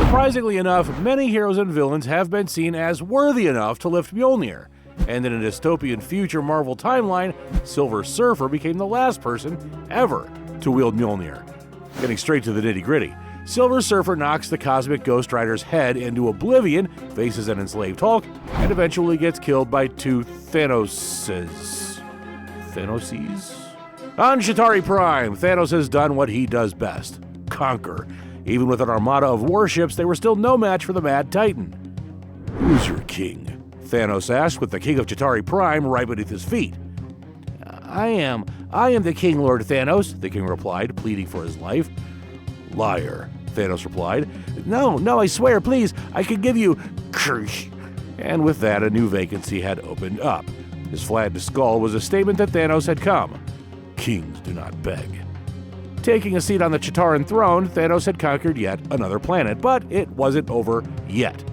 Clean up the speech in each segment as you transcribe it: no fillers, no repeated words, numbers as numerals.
Surprisingly enough, many heroes and villains have been seen as worthy enough to lift Mjolnir, and in a dystopian future Marvel timeline, Silver Surfer became the last person ever to wield Mjolnir. Getting straight to the nitty-gritty, Silver Surfer knocks the cosmic Ghost Rider's head into oblivion, faces an enslaved Hulk, and eventually gets killed by two Thanoses. Thanoses? On Chitauri Prime, Thanos has done what he does best: conquer. Even with an armada of warships, they were still no match for the Mad Titan. "Who's your king?" Thanos asked, with the king of Chitauri Prime right beneath his feet. I am the king, Lord Thanos," the king replied, pleading for his life. "Liar," Thanos replied. No, I swear, please, I could give you..." And with that, a new vacancy had opened up. His flattened skull was a statement that Thanos had come. Kings do not beg. Taking a seat on the Chitauran throne, Thanos had conquered yet another planet, but it wasn't over yet.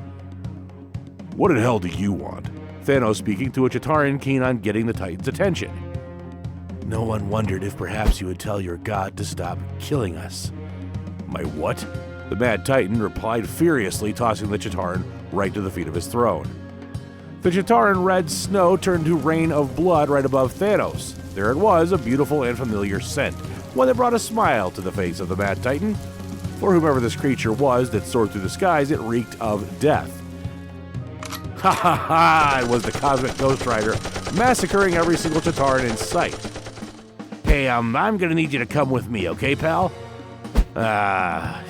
"What in hell do you want?" Thanos speaking to a Chitauran keen on getting the Titan's attention. "No one wondered if perhaps you would tell your god to stop killing us." "My what?" The Mad Titan replied furiously, tossing the Chitauran right to the feet of his throne. The Chitauran red snow turned to rain of blood right above Thanos. There it was, a beautiful and familiar scent, one that brought a smile to the face of the Mad Titan. For whomever this creature was that soared through the skies, it reeked of death. Ha ha ha! It was the cosmic Ghost Rider, massacring every single Chitauran in sight. "Hey, I'm gonna need you to come with me, okay, pal?"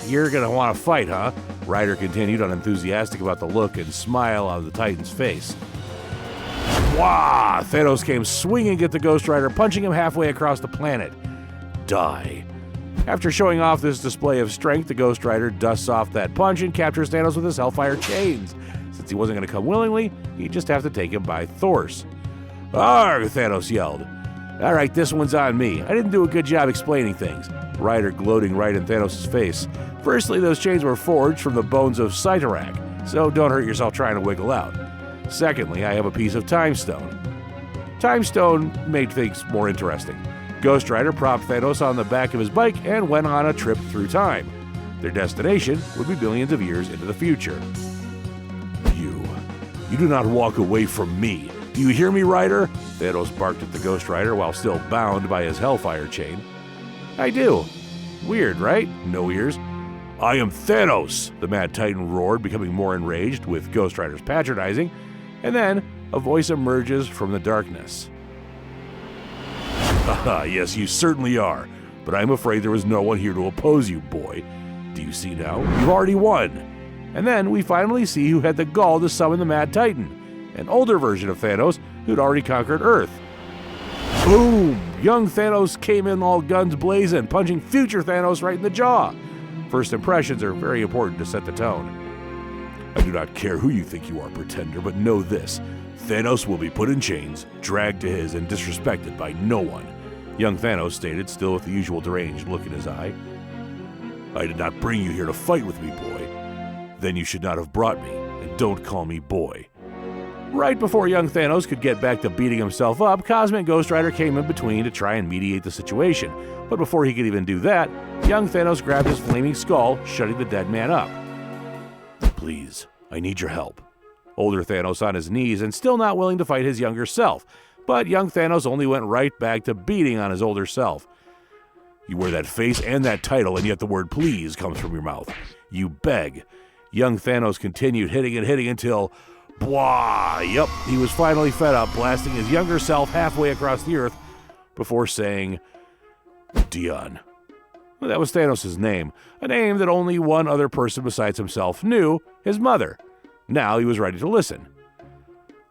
You're gonna want to fight, huh?" Ryder continued, unenthusiastic about the look and smile on the Titan's face. Wah! Thanos came swinging at the Ghost Rider, punching him halfway across the planet. Die. After showing off this display of strength, the Ghost Rider dusts off that punch and captures Thanos with his Hellfire chains. Since he wasn't going to come willingly, he'd just have to take him by force. "Arg!" Thanos yelled. "All right, this one's on me. I didn't do a good job explaining things." Ryder gloating right in Thanos' face. "Firstly, those chains were forged from the bones of Chitauri, so don't hurt yourself trying to wiggle out. Secondly, I have a piece of Time Stone." Time Stone made things more interesting. Ghost Rider propped Thanos on the back of his bike and went on a trip through time. Their destination would be billions of years into the future. You do not walk away from me. Do you hear me, Ryder?" Thanos barked at the Ghost Rider while still bound by his Hellfire chain. "I do. Weird, right? No ears." "I am Thanos!" the Mad Titan roared, becoming more enraged with Ghost Rider's patronizing, and then a voice emerges from the darkness. "Haha, yes, you certainly are, but I'm afraid there was no one here to oppose you, boy. Do you see now? You've already won." And then we finally see who had the gall to summon the Mad Titan, an older version of Thanos who'd already conquered Earth. Boom! Young Thanos came in all guns blazing, punching future Thanos right in the jaw. First impressions are very important to set the tone. "I do not care who you think you are, pretender, but know this. Thanos will be put in chains, dragged to his, and disrespected by no one," young Thanos stated, still with the usual deranged look in his eye. "I did not bring you here to fight with me, boy. Then you should not have brought me, and don't call me boy." Right before young Thanos could get back to beating himself up, Cosmic Ghost Rider came in between to try and mediate the situation. But before he could even do that, young Thanos grabbed his flaming skull, shutting the dead man up. "Please, I need your help." Older Thanos on his knees and still not willing to fight his younger self. But young Thanos only went right back to beating on his older self. "You wear that face and that title, and yet the word please comes from your mouth. You beg." Young Thanos continued hitting and hitting until, blah! Yep, he was finally fed up, blasting his younger self halfway across the Earth before saying, "Dion." Well, that was Thanos' name, a name that only one other person besides himself knew, his mother. Now he was ready to listen.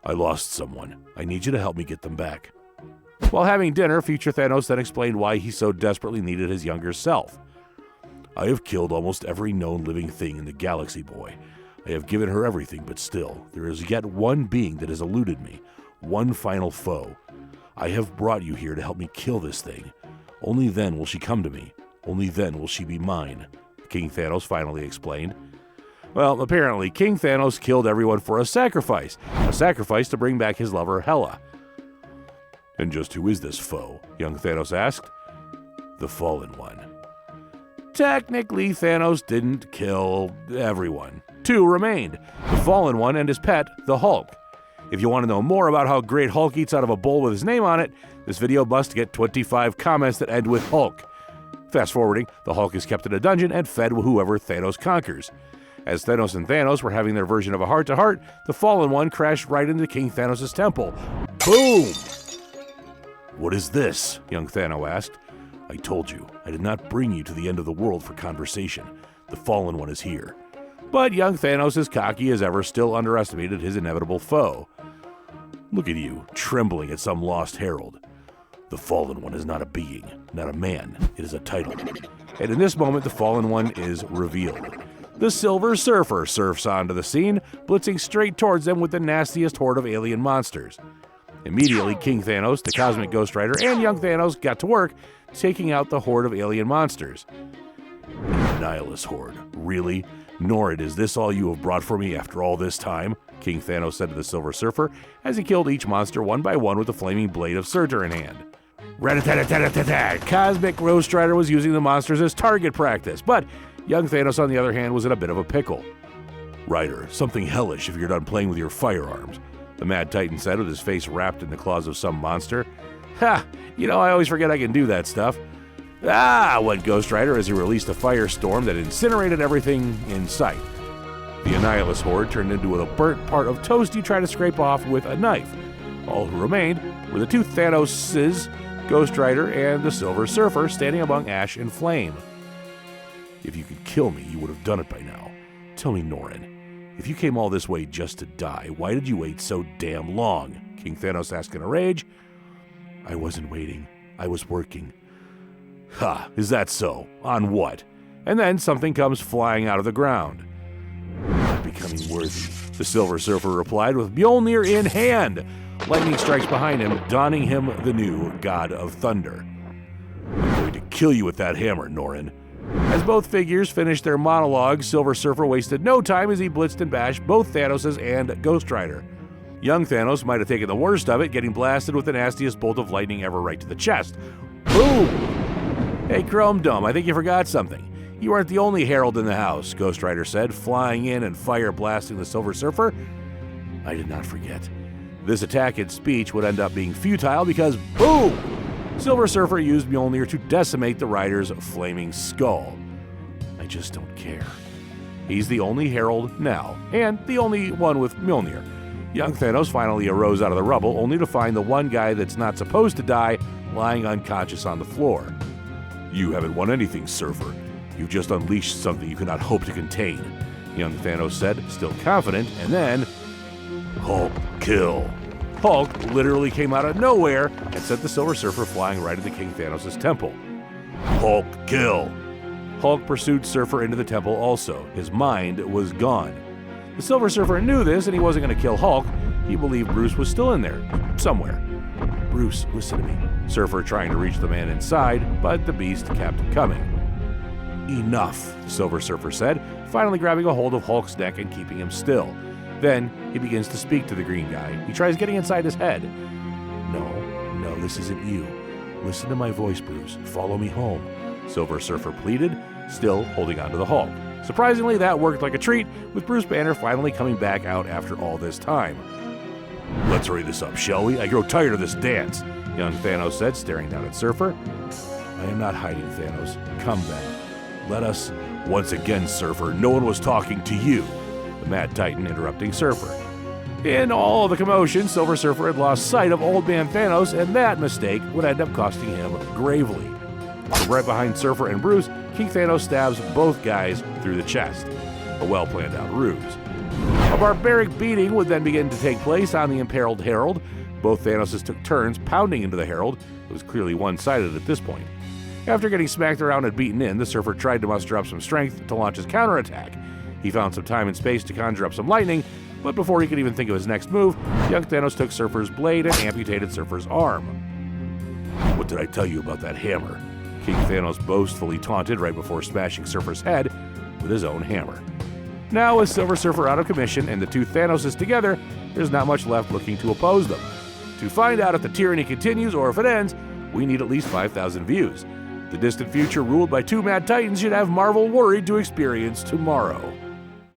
"I lost someone. I need you to help me get them back." While having dinner, future Thanos then explained why he so desperately needed his younger self. "I have killed almost every known living thing in the galaxy, boy. I have given her everything, but still, there is yet one being that has eluded me, one final foe. I have brought you here to help me kill this thing. Only then will she come to me. Only then will she be mine," King Thanos finally explained. Well, apparently, King Thanos killed everyone for a sacrifice to bring back his lover, Hela. "And just who is this foe?" young Thanos asked. "The Fallen One." Technically, Thanos didn't kill everyone. 2 remained, the Fallen One and his pet, the Hulk. If you want to know more about how great Hulk eats out of a bowl with his name on it, this video must get 25 comments that end with Hulk. Fast forwarding, the Hulk is kept in a dungeon and fed with whoever Thanos conquers. As Thanos and Thanos were having their version of a heart-to-heart, the Fallen One crashed right into King Thanos' temple. Boom! "What is this?" young Thanos asked. "I told you, I did not bring you to the end of the world for conversation. The Fallen One is here." But young Thanos, as cocky as ever, still underestimated his inevitable foe. "Look at you, trembling at some lost herald. The Fallen One is not a being, not a man, it is a title." And in this moment, the Fallen One is revealed. The Silver Surfer surfs onto the scene, blitzing straight towards them with the nastiest horde of alien monsters. Immediately, King Thanos, the Cosmic Ghost Rider, and young Thanos got to work, taking out the horde of alien monsters. "Nihilist horde, really? Norrid, is this all you have brought for me after all this time?" King Thanos said to the Silver Surfer as he killed each monster one by one with a flaming blade of Surtur in hand. Rat-a-tat-a-tat-a-tat! Cosmic Ghost Rider was using the monsters as target practice, but young Thanos, on the other hand, was in a bit of a pickle. "Rider, something hellish if you're done playing with your firearms," the Mad Titan said with his face wrapped in the claws of some monster. "Ha! I always forget I can do that stuff." "Ah!" went Ghost Rider as he released a firestorm that incinerated everything in sight. The Annihilus horde turned into a burnt part of toast you try to scrape off with a knife. All who remained were the 2 Thanoses, Ghost Rider and the Silver Surfer, standing among ash and flame. "If you could kill me, you would have done it by now. Tell me, Norrin, if you came all this way just to die, why did you wait so damn long?" King Thanos asked in a rage. "I wasn't waiting. I was working." "Ha, is that so? On what?" And then something comes flying out of the ground. "Not becoming worthy," the Silver Surfer replied with Mjolnir in hand. Lightning strikes behind him, donning him the new God of Thunder. "I'm going to kill you with that hammer, Norrin." As both figures finished their monologues, Silver Surfer wasted no time as he blitzed and bashed both Thanoses and Ghost Rider. Young Thanos might have taken the worst of it, getting blasted with the nastiest bolt of lightning ever right to the chest. Boom! "Hey, Chrome Dome, I think you forgot something. You aren't the only herald in the house," Ghost Rider said, flying in and fire blasting the Silver Surfer. "I did not forget." This attack and speech would end up being futile because, boom! Silver Surfer used Mjolnir to decimate the rider's flaming skull. "I just don't care." He's the only herald now, and the only one with Mjolnir. Young Thanos finally arose out of the rubble, only to find the one guy that's not supposed to die lying unconscious on the floor. "You haven't won anything, Surfer. You've just unleashed something you cannot hope to contain," young Thanos said, still confident, and then... Hulk kill. Hulk literally came out of nowhere and sent the Silver Surfer flying right into King Thanos' temple. Hulk kill. Hulk pursued Surfer into the temple also. His mind was gone. The Silver Surfer knew this and he wasn't going to kill Hulk. He believed Bruce was still in there, somewhere. "Bruce, listen to me." Surfer trying to reach the man inside, but the beast kept coming. "Enough," the Silver Surfer said, finally grabbing a hold of Hulk's neck and keeping him still. Then he begins to speak to the green guy. He tries getting inside his head. No, this isn't you. Listen to my voice, Bruce. Follow me home," Silver Surfer pleaded, still holding on to the Hulk. Surprisingly, that worked like a treat, with Bruce Banner finally coming back out after all this time. "Let's hurry this up, shall we? I grow tired of this dance," young Thanos said, staring down at Surfer. "I am not hiding, Thanos. Come then. Let us..." "Once again, Surfer, no one was talking to you," the Mad Titan interrupting Surfer. In all the commotion, Silver Surfer had lost sight of Old Man Thanos, and that mistake would end up costing him gravely. From right behind Surfer and Bruce, King Thanos stabs both guys through the chest. A well-planned-out ruse. A barbaric beating would then begin to take place on the imperiled Herald. Both Thanoses took turns pounding into the Herald. It was clearly one-sided at this point. After getting smacked around and beaten in, the Surfer tried to muster up some strength to launch his counterattack. He found some time and space to conjure up some lightning, but before he could even think of his next move, young Thanos took Surfer's blade and amputated Surfer's arm. "What did I tell you about that hammer?" King Thanos boastfully taunted right before smashing Surfer's head with his own hammer. Now, with Silver Surfer out of commission and the two Thanoses together, there's not much left looking to oppose them. To find out if the tyranny continues or if it ends, we need at least 5,000 views. The distant future ruled by two Mad Titans should have Marvel worried to experience tomorrow.